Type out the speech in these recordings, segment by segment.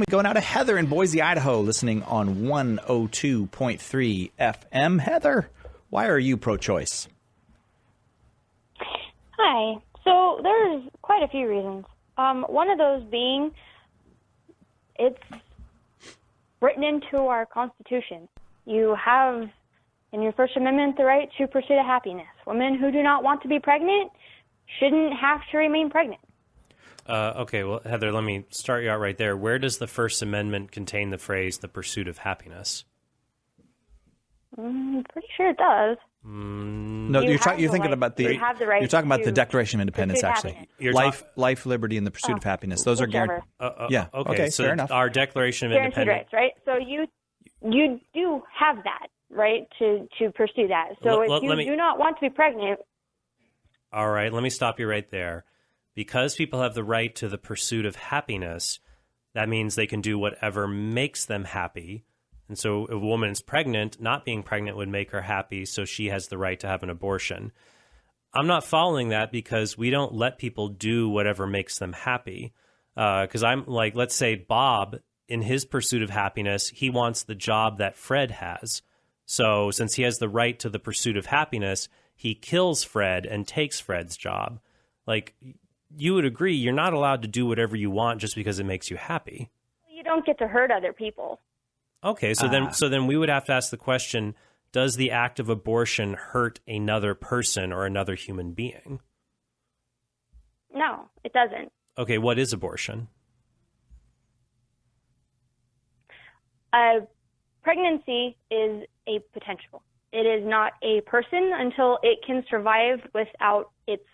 We go now to Heather in Boise, Idaho, listening on 102.3 FM. Heather, why are you pro-choice? Hi. So there's quite a few reasons. One of those being it's written into our Constitution. You have in your First Amendment the right to pursuit of happiness. Women who do not want to be pregnant shouldn't have to remain pregnant. Okay, well, Heather, let me start you out right there. Where does the First Amendment contain the phrase "the pursuit of happiness"? Pretty sure it does. No, you're thinking about the. You're talking about the Declaration of Independence, actually. Life, liberty, and the pursuit of happiness. Those are guaranteed. Yeah. Okay. So fair enough. Our Declaration of Guaranteed Independence, rights, right? So you do have that right to pursue that. So if you do not want to be pregnant. All right. Let me stop you right there. Because people have the right to the pursuit of happiness, that means they can do whatever makes them happy. And so if a woman is pregnant, not being pregnant would make her happy, so she has the right to have an abortion. I'm not following that because we don't let people do whatever makes them happy. Because I'm like, let's say Bob, in his pursuit of happiness, he wants the job that Fred has. So since he has the right to the pursuit of happiness, he kills Fred and takes Fred's job. Like, you would agree you're not allowed to do whatever you want just because it makes you happy. You don't get to hurt other people. Okay, so then we would have to ask the question, does the act of abortion hurt another person or another human being? No, it doesn't. Okay, what is abortion? Pregnancy is a potential. It is not a person until it can survive without its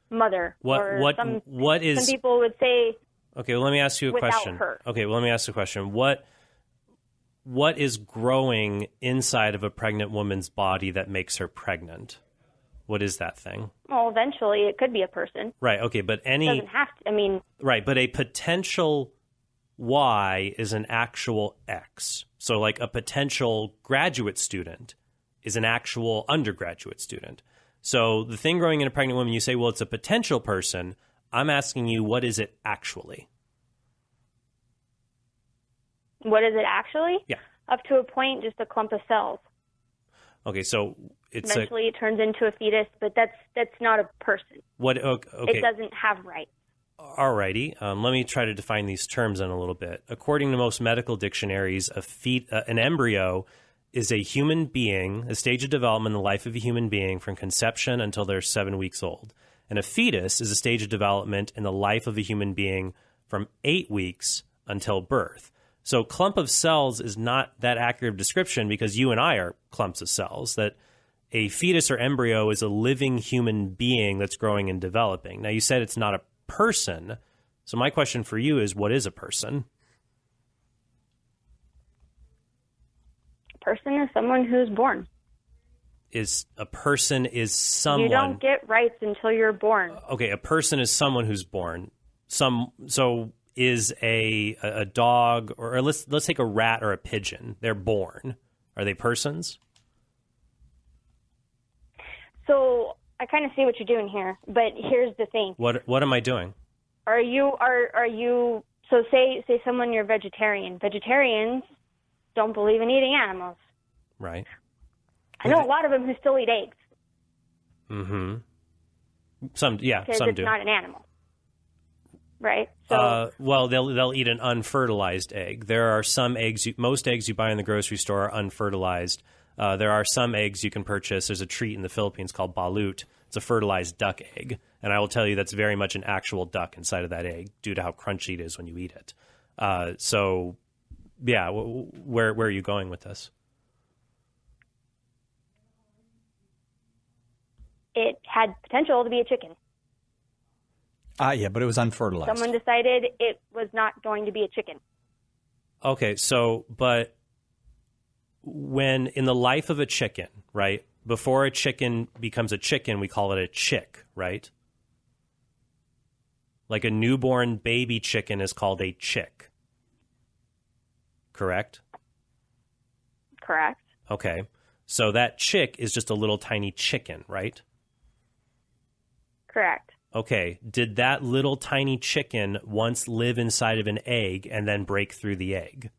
mother. Some people would say. Okay, well, let me ask you a question. Her. Okay, well, let me ask you a question. What is growing inside of a pregnant woman's body that makes her pregnant? What is that thing? Well, eventually it could be a person. Right. Okay, but It doesn't have to. Right, but a potential Y is an actual X. So, like a potential graduate student is an actual undergraduate student. So the thing growing in a pregnant woman, you say, well, it's a potential person. I'm asking you, what is it actually? What is it actually? Yeah. Up to a point, just a clump of cells. Okay, so eventually it turns into a fetus, but that's not a person. What? Okay. It doesn't have rights. All righty. Let me try to define these terms in a little bit. According to most medical dictionaries, an embryo is a human being, a stage of development in the life of a human being from conception until they're 7 weeks old. And a fetus is a stage of development in the life of a human being from 8 weeks until birth. So clump of cells is not that accurate of description because you and I are clumps of cells. That a fetus or embryo is a living human being that's growing and developing. Now, you said it's not a person. So my question for you is, what is a person? Person is someone who's born. A person is someone. You don't get rights until you're born. Okay, a person is someone who's born. So is a dog, or let's take a rat or a pigeon. They're born. Are they persons? So I kind of see what you're doing here, but here's the thing. What am I doing? Are you so say someone you're vegetarian. Vegetarians don't believe in eating animals. Right. I know a lot of them who still eat eggs. Mm-hmm. Some do. Because it's not an animal. Right? So, well, they'll eat an unfertilized egg. There are some eggs, most eggs you buy in the grocery store are unfertilized. There are some eggs you can purchase. There's a treat in the Philippines called balut. It's a fertilized duck egg. And I will tell you that's very much an actual duck inside of that egg due to how crunchy it is when you eat it. Yeah, where are you going with this? It had potential to be a chicken. Yeah, but it was unfertilized. Someone decided it was not going to be a chicken. Okay, but when in the life of a chicken, right, before a chicken becomes a chicken, we call it a chick, right? Like a newborn baby chicken is called a chick. Correct? Correct. Okay. So that chick is just a little tiny chicken, right? Correct. Okay, did that little tiny chicken once live inside of an egg and then break through the egg?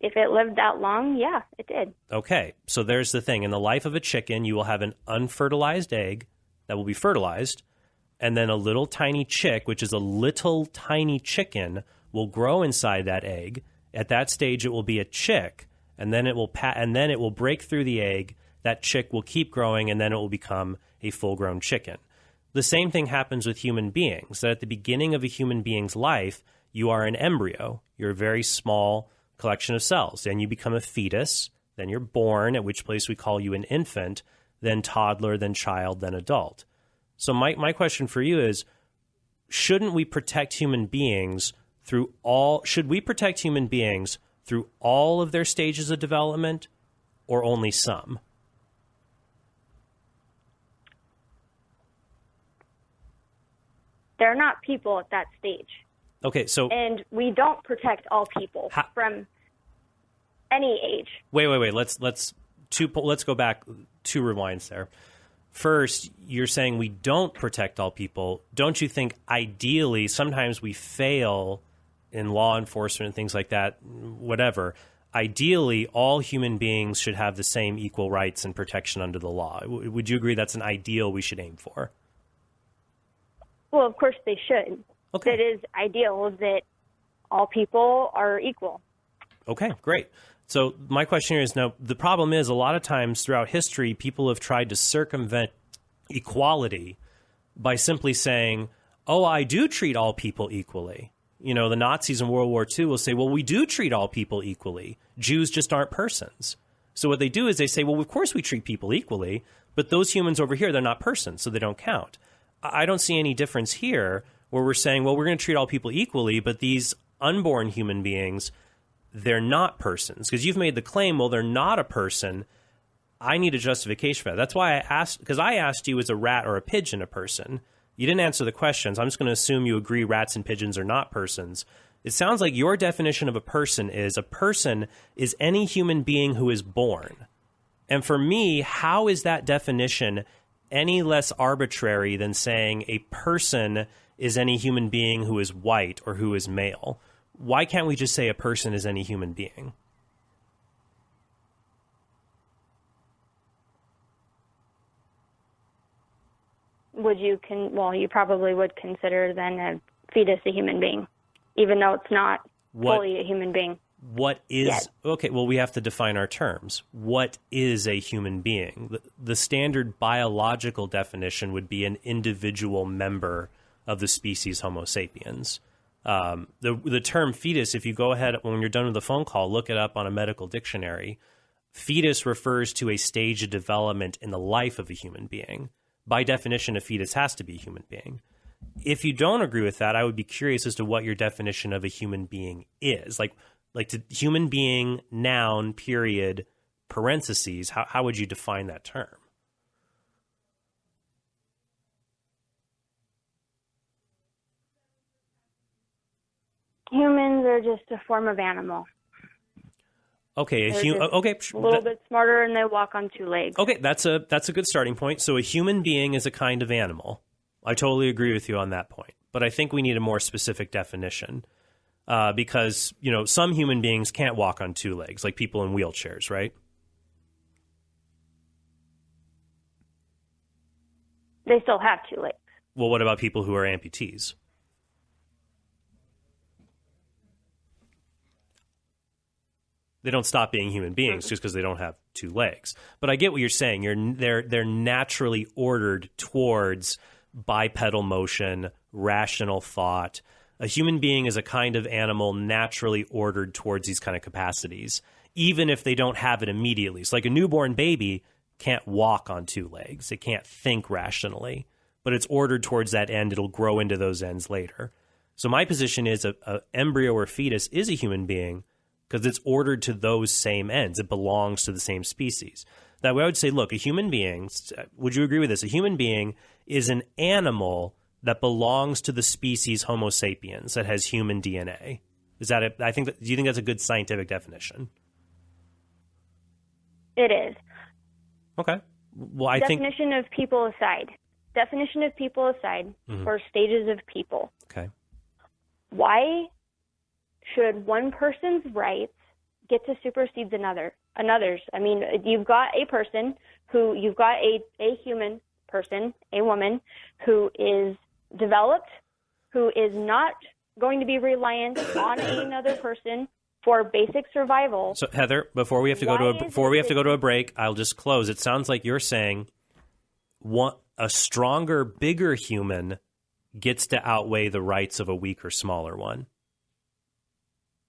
If it lived that long, yeah, it did. Okay, so there's the thing. In the life of a chicken, you will have an unfertilized egg that will be fertilized, and then a little tiny chick, which is a little tiny chicken, will grow inside that egg. At that stage, it will be a chick, and then it will break through the egg. That chick will keep growing, and then it will become a full-grown chicken. The same thing happens with human beings, that at the beginning of a human being's life, you are an embryo. You're a very small collection of cells. Then you become a fetus, then you're born, at which place we call you an infant, then toddler, then child, then adult. So my question for you is, should we protect human beings through all of their stages of development, or only some? They're not people at that stage. Okay, so... And we don't protect all people from any age. Wait. Let's go back 2 rewinds there. First, you're saying we don't protect all people. Don't you think ideally sometimes we fail in law enforcement and things like that, whatever. Ideally, all human beings should have the same equal rights and protection under the law. Would you agree that's an ideal we should aim for? Well, of course they should. Okay. It is ideal that all people are equal. Okay, great. So my question here is, now, the problem is a lot of times throughout history, people have tried to circumvent equality by simply saying, oh, I do treat all people equally. You know, the Nazis in World War II will say, well, we do treat all people equally. Jews just aren't persons. So what they do is they say, well, of course we treat people equally, but those humans over here, they're not persons, so they don't count. I don't see any difference here where we're saying, well, we're going to treat all people equally, but these unborn human beings, they're not persons. Because you've made the claim, well, they're not a person. I need a justification for that. That's why I asked, because I asked you, is a rat or a pigeon a person? You didn't answer the questions. I'm just going to assume you agree rats and pigeons are not persons. It sounds like your definition of a person is any human being who is born. And for me, how is that definition any less arbitrary than saying a person is any human being who is white or who is male? Why can't we just say a person is any human being? You probably would consider then a fetus a human being, even though it's not fully a human being. What is... Yes. Okay, well, we have to define our terms. What is a human being? The standard biological definition would be an individual member of the species Homo sapiens. The term fetus, if you go ahead, when you're done with the phone call, look it up on a medical dictionary. Fetus refers to a stage of development in the life of a human being. By definition, a fetus has to be a human being. If you don't agree with that, I would be curious as to what your definition of a human being is. Like to human being, noun, period, parentheses, how would you define that term? Humans are just a form of animal. Okay, a little bit smarter, and they walk on 2 legs. Okay, that's a good starting point. So a human being is a kind of animal. I totally agree with you on that point. But I think we need a more specific definition because, some human beings can't walk on 2 legs, like people in wheelchairs, right? They still have 2 legs. Well, what about people who are amputees? They don't stop being human beings just because they don't have 2 legs. But I get what you're saying. They're naturally ordered towards bipedal motion, rational thought. A human being is a kind of animal naturally ordered towards these kind of capacities, even if they don't have it immediately. So like a newborn baby can't walk on 2 legs. It can't think rationally, but it's ordered towards that end. It'll grow into those ends later. So my position is a embryo or fetus is a human being, because it's ordered to those same ends. It belongs to the same species. That way I would say, look, a human being, would you agree with this? A human being is an animal that belongs to the species Homo sapiens, that has human DNA. Is that it? Do you think that's a good scientific definition? It is. Okay. Well, I definition of people aside, or stages of people. Okay. Why should one person's rights get to supersede another's? I mean, you've got a human person, a woman, who is developed, who is not going to be reliant on another person for basic survival. So, Heather, before we have to go to a break, I'll just close. It sounds like you're saying a stronger, bigger human gets to outweigh the rights of a weaker, smaller one.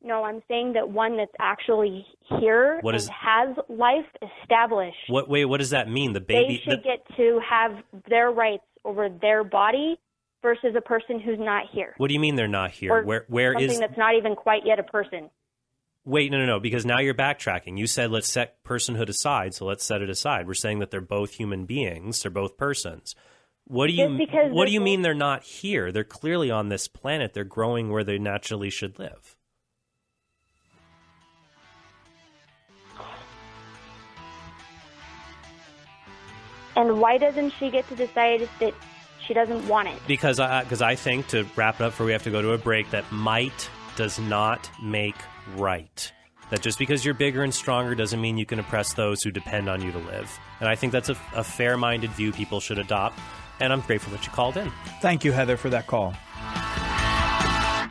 No, I'm saying that one that's actually here has life established. What does that mean? The baby they should get to have their rights over their body versus a person who's not here. What do you mean they're not here? Or where something is that's not even quite yet a person? Wait, no, because now you're backtracking. You said let's set personhood aside, so let's set it aside. We're saying that they're both human beings, they're both persons. What do you mean they're not here? They're clearly on this planet. They're growing where they naturally should live. And why doesn't she get to decide that she doesn't want it? Because I think, to wrap it up before we have to go to a break, that might does not make right. That just because you're bigger and stronger doesn't mean you can oppress those who depend on you to live. And I think that's a fair-minded view people should adopt. And I'm grateful that you called in. Thank you, Heather, for that call.